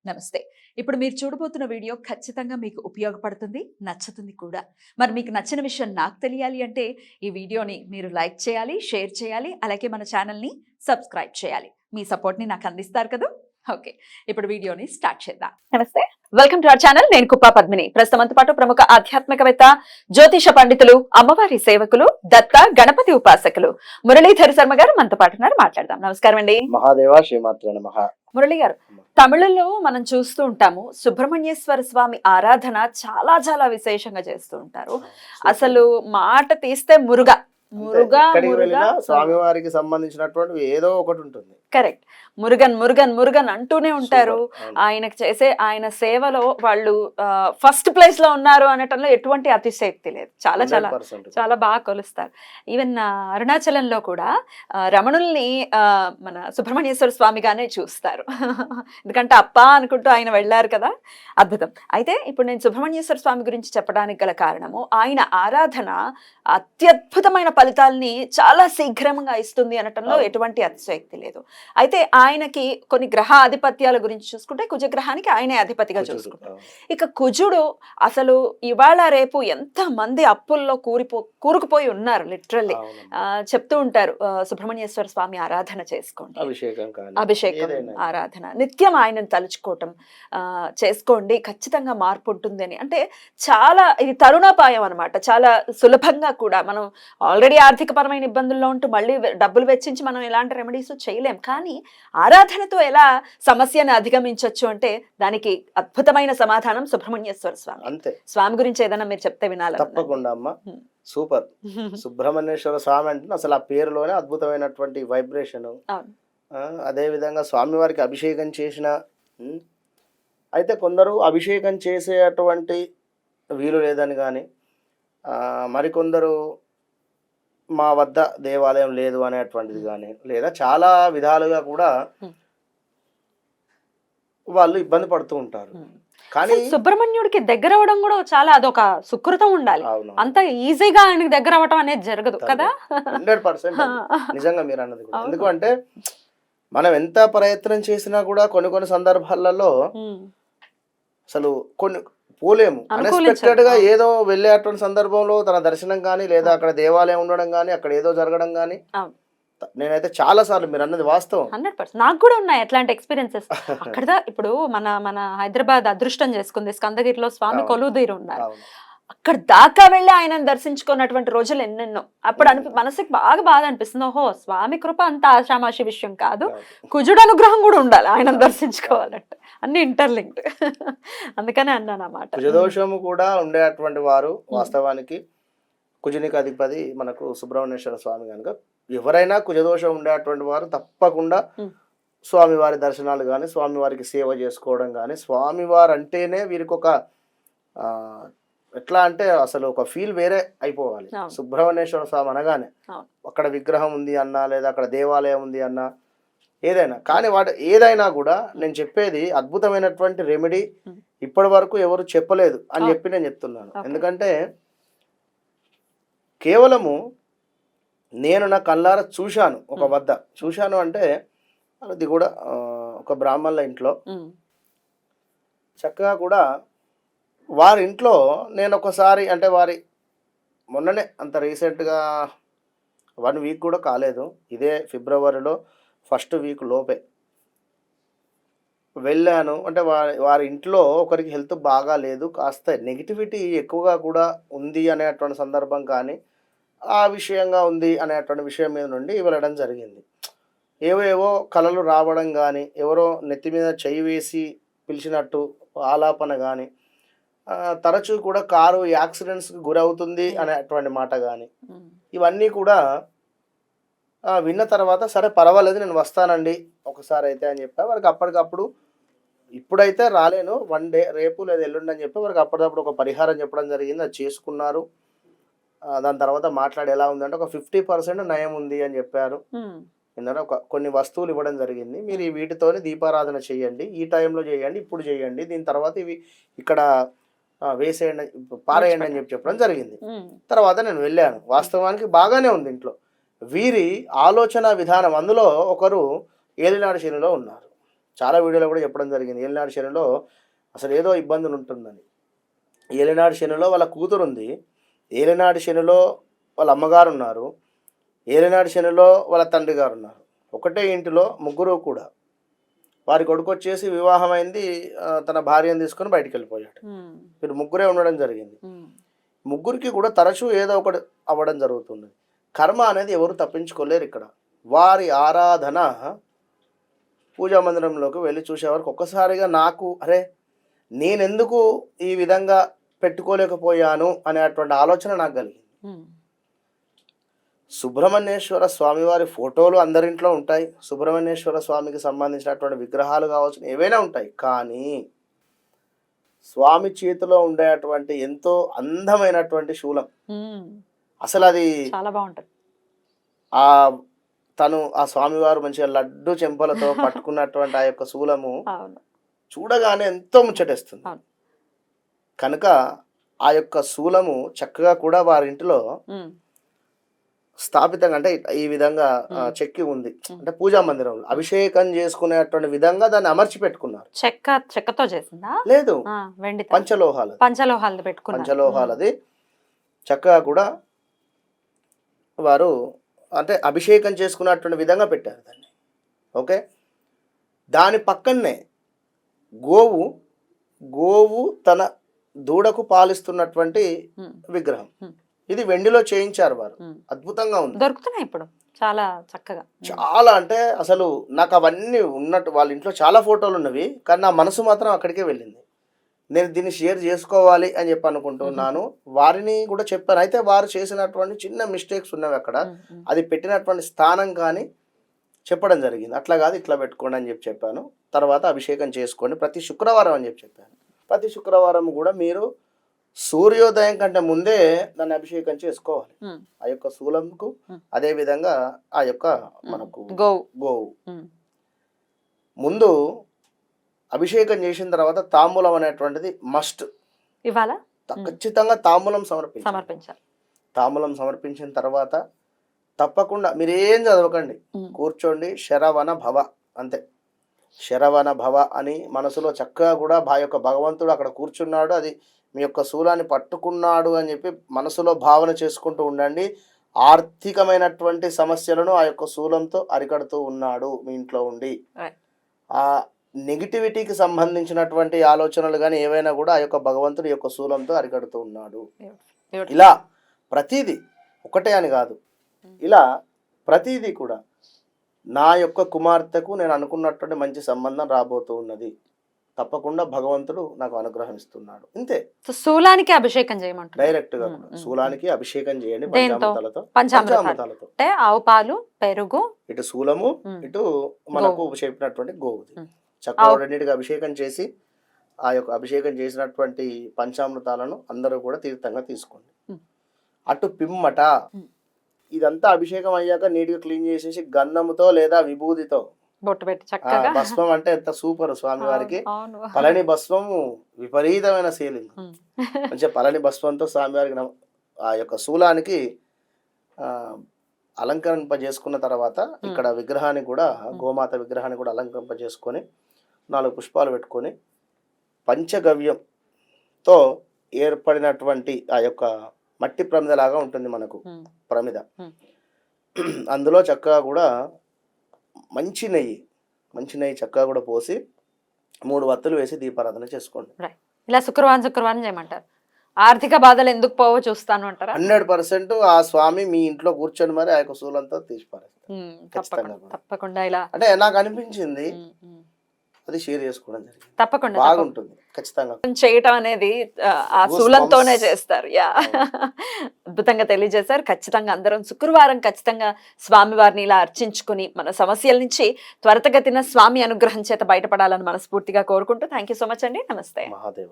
నమస్తే. ఇప్పుడు మీరు చూడబోతున్న వీడియో ఖచ్చితంగా మీకు ఉపయోగపడుతుంది, నచ్చుతుంది కూడా. మరి మీకు నచ్చిన విషయం నాకు తెలియాలి అంటే ఈ వీడియోని మీరు లైక్ చేయాలి, షేర్ చేయాలి, అలాగే మన ఛానల్‌ని సబ్స్క్రైబ్ చేయాలి. మీ సపోర్ట్‌ని నాకు అందిస్తారు కదూ! ఓకే. ఇప్పుడు వీడియోని స్టార్ట్ చేద్దాం. నమస్తే. Welcome to our channel. నేను కుప్పా పద్మిని. ప్రస్తుతంతో పాటు ప్రముఖ ఆధ్యాత్మికవేత్త, జ్యోతిష పండితులు, అమ్మవారి సేవకులు, దత్త గణపతి ఉపాసకులు మురళీధర్ శర్మ గారు మనతో పాటు ఉన్నారు. మాట్లాడదాం. నమస్కారం అండి. మహాదేవ శ్రీమాత్రే నమః. మురళి గారు, తమిళంలో మనం చూస్తూ ఉంటాము సుబ్రహ్మణ్యేశ్వర స్వామి ఆరాధన చాలా చాలా విశేషంగా చేస్తూ ఉంటారు. అసలు మాట తీస్తే మురుగా స్వామివారికి సంబంధించినటువంటి ఏదో ఒకటి ఉంటుంది. కరెక్ట్. మురుగన్ మురుగన్ మురుగన్ అంటూనే ఉంటారు. ఆయనకు చేసే ఆయన సేవలో వాళ్ళు ఫస్ట్ ప్లేస్ లో ఉన్నారు అనటంలో ఎటువంటి అతిశయక్తి లేదు. చాలా చాలా చాలా బాగా కొలుస్తారు. ఈవెన్ అరుణాచలంలో కూడా రమణుల్ని మన సుబ్రహ్మణ్యేశ్వర స్వామిగానే చూస్తారు. ఎందుకంటే అప్ప అనుకుంటూ ఆయన వెళ్ళారు కదా, అద్భుతం. అయితే ఇప్పుడు నేను సుబ్రహ్మణ్యేశ్వర స్వామి గురించి చెప్పడానికి గల కారణము ఆయన ఆరాధన అత్యద్భుతమైన ఫలితాలని చాలా శీఘ్రంగా ఇస్తుంది అనటంలో ఎటువంటి అతిశయక్తి లేదు. అయితే ఆయనకి కొన్ని గ్రహ ఆధిపత్యాల గురించి చూసుకుంటే కుజగ్రహానికి ఆయనే అధిపతిగా చూసుకుంటారు. ఇక కుజుడు అసలు ఇవాళ రేపు ఎంత మంది అప్పుల్లో కూరుకుపోయి ఉన్నారు. లిటరల్లీ చెప్తూ ఉంటారు సుబ్రహ్మణ్యేశ్వర స్వామి ఆరాధన చేసుకోండి, అభిషేకం ఆరాధన నిత్యం ఆయనను తలుచుకోవటం చేసుకోండి, ఖచ్చితంగా మార్పు ఉంటుంది అని. అంటే చాలా ఇది తరుణోపాయం అనమాట. చాలా సులభంగా కూడా మనం ఆల్రెడీ ఆర్థిక పరమైన ఇబ్బందుల్లో ఉంటూ మళ్ళీ డబ్బులు వెచ్చించి మనం ఎలాంటి రెమెడీస్ చేయలేం. కానీ ఆరాధనతో ఎలా సమస్యను అధిగమించవచ్చు అంటే దానికి అద్భుతమైన సమాధానం సుబ్రహ్మణ్యేశ్వర స్వామి. అంతే. స్వామి గురించి ఏదైనా మీరు చెప్తే వినాలి. తప్పకుండా అమ్మా. సూపర్. సుబ్రహ్మణ్యేశ్వర స్వామి అంటే అసలు ఆ పేరులోనే అద్భుతమైనటువంటి వైబ్రేషన్. అదే విధంగా స్వామివారికి అభిషేకం చేసిన అయితే కొందరు అభిషేకం చేసేటువంటి వీలు లేదని కానీ మరికొందరు మా వద్ద దేవాలయం లేదు అనేటువంటిది కానీ లేదా చాలా విధాలుగా కూడా వాళ్ళు ఇబ్బంది పడుతూ ఉంటారు. కానీ సుబ్రహ్మణ్యుడికి దగ్గర అవ్వడం కూడా చాలా అదొక సుకృతం ఉండాలి. అంత ఈజీగా ఆయనకి దగ్గర అవ్వడం అనేది జరగదు కదా. 100% నిజంగా మీరు అన్నది. ఎందుకంటే మనం ఎంత ప్రయత్నం చేసినా కూడా కొన్ని సందర్భాలలో అసలు కొన్ని పోలేము. అన్ఎక్స్పెక్టెడ్ గా ఏదో వెళ్ళేటువంటి సందర్భంలో తన దర్శనం కానీ లేదా అక్కడ దేవాలయం ఉండడం కానీ అక్కడ ఏదో జరగడం కానీ నేనైతే చాలా సార్లు మీరు అన్నది వాస్తవం. 100% నాకు కూడా ఉన్నాయి అట్లాంటి ఎక్స్పీరియన్సెస్. అక్కడ ఇప్పుడు మన హైదరాబాద్ అదృష్టం చేసుకుంది, స్కందగిరిలో స్వామి కొలువుదీరు ఉన్నారు. అక్కడ దాకా వెళ్ళి ఆయనను దర్శించుకున్నటువంటి రోజులు ఎన్నెన్నో. అప్పుడు మనసుకి బాగా బాధ అనిపిస్తుంది. ఓహో, స్వామి కృప అంత ఆషామాషి విషయం కాదు, కుజుడు అనుగ్రహం కూడా ఉండాలి ఆయనను దర్శించుకోవాలంటే. అన్ని ఇంటర్లింక్డ్. అందుకనే అన్నాను అన్నమాట. కుజదోషము కూడా ఉండేటువంటి వారు వాస్తవానికి కుజునికి అధిపతి మనకు సుబ్రహ్మణ్యేశ్వర స్వామి కనుక ఎవరైనా కుజదోషం ఉండేటువంటి వారు తప్పకుండా స్వామివారి దర్శనాలు కానీ స్వామివారికి సేవ చేసుకోవడం కానీ స్వామివారు అంటేనే వీరికి ఒక ఎట్లా అంటే అసలు ఒక ఫీల్ వేరే అయిపోవాలి. సుబ్రహ్మణ్యేశ్వర స్వామి అనగానే అక్కడ విగ్రహం ఉంది అన్నా లేదా అక్కడ దేవాలయం ఉంది అన్నా ఏదైనా కానీ ఏదైనా కూడా నేను చెప్పేది అద్భుతమైనటువంటి రెమెడీ ఇప్పటి వరకు ఎవరు చెప్పలేదు అని చెప్పి నేను చెప్తున్నాను. ఎందుకంటే కేవలము నేను నా కళ్ళారా చూశాను. ఒక వద్ద చూశాను అంటే అది కూడా ఒక బ్రాహ్మణుల ఇంట్లో చక్కగా కూడా వారి ఇంట్లో నేను ఒకసారి అంటే మొన్ననే అంత రీసెంట్గా 1 వీక్ కూడా కాలేదు, ఇదే ఫిబ్రవరిలో ఫస్ట్ వీక్ లోపే వెళ్ళాను. అంటే వారి ఇంట్లో ఒకరికి హెల్త్ బాగా లేదు, కాస్త నెగిటివిటీ ఎక్కువగా కూడా ఉంది అనేటువంటి సందర్భం కానీ ఆ విషయంగా ఉంది అనేటువంటి విషయం మీద నుండి వెళ్ళడం జరిగింది. ఏవేవో కళలు రావడం కానీ ఎవరో నెత్తి మీద చెయ్యి వేసి పిలిచినట్టు ఆలాపన కానీ తరచూ కూడా కారు యాక్సిడెంట్స్కి గురవుతుంది అనేటువంటి మాట కానీ ఇవన్నీ కూడా విన్న తర్వాత సరే పర్వాలేదు నేను వస్తానండి ఒకసారి అయితే అని చెప్పా. వారికి అప్పటికప్పుడు ఇప్పుడైతే రాలేను, 1 డే రేపు లేదా ఎల్లుండి అని చెప్పి వారికి అప్పటికప్పుడు ఒక పరిహారం చెప్పడం జరిగింది. అది చేసుకున్నారు. దాని తర్వాత మాట్లాడి ఎలా ఉందంటే ఒక 50% నయం ఉంది అని చెప్పారు. ఏంటంటే కొన్ని వస్తువులు ఇవ్వడం జరిగింది. మీరు ఈ వీటితోని దీపారాధన చేయండి, ఈ టైంలో చేయండి, ఇప్పుడు చేయండి, దీని తర్వాత ఇవి ఇక్కడ వేసేయండి పారేయండి అని చెప్పడం జరిగింది. తర్వాత నేను వెళ్ళాను. వాస్తవానికి బాగానే ఉంది ఇంట్లో. వీరి ఆలోచన విధానం అందులో ఒకరు ఏలినాడు శనిలో ఉన్నారు. చాలా వీడియోలో కూడా చెప్పడం జరిగింది. ఏలినాడు శనిలో అసలు ఏదో ఇబ్బందులు ఉంటుందని. ఏలినాడు శనిలో వాళ్ళ కూతురు ఉంది, ఏలినాడు శనిలో వాళ్ళ అమ్మగారు ఉన్నారు, ఏలినాడు శనిలో వాళ్ళ తండ్రి గారు ఉన్నారు. ఒకటే ఇంటిలో ముగ్గురు కూడా. వారి కొడుకు వచ్చేసి వివాహమైంది, తన భార్యను తీసుకొని బయటికి వెళ్ళిపోయాడు. వీరు ముగ్గురే ఉండడం జరిగింది. ముగ్గురికి కూడా తరచూ ఏదో ఒకటి అవ్వడం జరుగుతుంది. కర్మ అనేది ఎవరు తప్పించుకోలేరు. ఇక్కడ వారి ఆరాధన పూజా మందిరంలోకి వెళ్ళి చూసేవారికి ఒక్కసారిగా నాకు అరే నేనెందుకు ఈ విధంగా పెట్టుకోలేకపోయాను అనేటువంటి ఆలోచన నాకు కలిగింది. సుబ్రహ్మణ్యేశ్వర స్వామి వారి ఫోటోలు అందరింట్లో ఉంటాయి, సుబ్రహ్మణ్యేశ్వర స్వామికి సంబంధించినటువంటి విగ్రహాలు కావచ్చు, ఏవైనా ఉంటాయి. కానీ స్వామి చేతిలో ఉండేటువంటి ఎంతో అందమైనటువంటి శూలం, అసలు అది చాలా బాగుంటుంది. తను ఆ స్వామివారు మంచిగా లడ్డు చెంపలతో పట్టుకున్నటువంటి ఆ యొక్క శూలము చూడగానే ఎంతో ముచ్చటేస్తుంది. కనుక ఆ యొక్క శూలము చక్కగా కూడా వారింటిలో స్థాపితంగా, అంటే ఈ విధంగా చెక్కి ఉంది. అంటే పూజా మందిరంలో అభిషేకం చేసుకునేటువంటి విధంగా దాన్ని అమర్చి పెట్టుకున్నారు. చెక్కతో చేసిందా? లేదు, పంచలోహాలది పెట్టుకున్నారు. పంచలోహాలది చక్కగా కూడా వారు అంటే అభిషేకం చేసుకున్నటువంటి విధంగా పెట్టారు దాన్ని. ఓకే, దాని పక్కనే గోవు తన దూడకు పాలిస్తున్నటువంటి విగ్రహం. ఇది వెండిలో చేయించారు వారు. అద్భుతంగా ఉంది, దొరుకుతున్నాయి ఇప్పుడు చాలా చక్కగా. చాలా అంటే అసలు నాకు అవన్నీ ఉన్నట్టు వాళ్ళ ఇంట్లో చాలా ఫోటోలు ఉన్నవి, కానీ నా మనసు మాత్రం అక్కడికే వెళ్ళింది. నేను దీన్ని షేర్ చేసుకోవాలి అని చెప్పి అనుకుంటున్నాను. వారిని కూడా చెప్పాను. అయితే వారు చేసినటువంటి చిన్న మిస్టేక్స్ ఉన్నవి అక్కడ. అది పెట్టినటువంటి స్థానం కానీ చెప్పడం జరిగింది. అట్లా కాదు ఇట్లా పెట్టుకోండి అని చెప్పాను. తర్వాత అభిషేకం చేసుకోండి ప్రతి శుక్రవారం అని చెప్పాను. ప్రతి శుక్రవారం కూడా మీరు సూర్యోదయం కంటే ముందే దాన్ని అభిషేకం చేసుకోవాలి. ఆ యొక్క శూలంకు, అదే విధంగా ఆ యొక్క మనకు గోవు ముందు అభిషేకం చేసిన తర్వాత తాంబూలం అనేటువంటిది మస్ట్. ఇవాళ ఖచ్చితంగా తాంబూలం సమర్పించాలి. తాంబూలం సమర్పించిన తర్వాత తప్పకుండా మీరేం చదవకండి, కూర్చోండి, శరవణ భవ అంతే. శరవణ భవ అని మనసులో చక్కగా కూడా యొక్క భగవంతుడు అక్కడ కూర్చున్నాడు, అది మీ యొక్క శూలాన్ని పట్టుకున్నాడు అని చెప్పి మనసులో భావన చేసుకుంటూ ఉండండి. ఆర్థికమైనటువంటి సమస్యలను ఆ యొక్క శూలంతో అరికడుతూ ఉన్నాడు మీ ఇంట్లో ఉండి. ఆ నెగిటివిటీకి సంబంధించినటువంటి ఆలోచనలు కానీ ఏవైనా కూడా ఆ యొక్క భగవంతుడు యొక్క శూలంతో అరికడుతూ ఉన్నాడు. ఇలా ప్రతిదీ ఒకటే అని కాదు, ఇలా ప్రతిదీ కూడా నా యొక్క కుమార్తెకు నేను అనుకున్నటువంటి మంచి సంబంధం రాబోతూ ఉన్నది, తప్పకుండా భగవంతుడు నాకు అనుగ్రహం ఇస్తున్నాడు. ఇంతే. శూలానికి అభిషేకం చేయమంటారు. డైరెక్ట్ గా శూలానికి అభిషేకం చేయండి పంచామృతాలతో. ఆవు పాలు, పెరుగు, ఇటు శూలము, ఇటు మనకు చెప్పినటువంటి గోవుది. చక్కగా రెండింటికి అభిషేకం చేసి ఆ యొక్క అభిషేకం చేసినటువంటి పంచామృతాలను అందరూ కూడా తీర్థంగా తీసుకోండి. అటు పిమ్మట ఇదంతా అభిషేకం అయ్యాక నీట్గా క్లీన్ చేసేసి గంధముతో లేదా విభూతితో బొట్టు పెట్టి చక్కగా. భస్మం అంటే ఎంత సూపర్ స్వామి వారికి. పళని భస్మము విపరీతమైన సీలింగ్. మంచిగా పళని భస్మంతో స్వామివారికి ఆ యొక్క శూలానికి అలంకరింపజేసుకున్న తర్వాత ఇక్కడ విగ్రహాన్ని కూడా, గోమాత విగ్రహాన్ని కూడా అలంకరింపజేసుకొని 4 పుష్పాలు పెట్టుకొని పంచగవ్యంతో ఏర్పడినటువంటి ఆ యొక్క మట్టి ప్రమిదలాగా ఉంటుంది మనకు ప్రమిద. అందులో చక్కగా కూడా మంచి నెయ్యి చక్కగా కూడా పోసి 3 వత్తులు వేసి దీపారాధన చేసుకోండి. ఇలా శుక్రవారం చేయమంటారు. ఆర్థిక బాధలు ఎందుకు పోవో చూస్తాను అంటారా? 100% ఆ స్వామి మీ ఇంట్లో కూర్చొని మరి ఆ యొక్క శూలంతో తీసిపారేస్తారు. తప్పకుండా. ఇలా అంటే నాకు అనిపించింది, అది షేర్ చేసుకోవడం జరిగింది. తప్పకుండా బాగుంటుంది. ఖచ్చితంగా చేయటం అనేది ఆ శూలంతోనే చేస్తారు. అద్భుతంగా తెలియజేశారు. ఖచ్చితంగా అందరం శుక్రవారం ఖచ్చితంగా స్వామివారిని ఇలా అర్చించుకుని మన సమస్యల నుంచి త్వరితగతిన స్వామి అనుగ్రహం చేత బయటపడాలని మనస్ఫూర్తిగా కోరుకుంటూ థ్యాంక్ యూ సో మచ్ అండి. నమస్తే. మహాదేవ.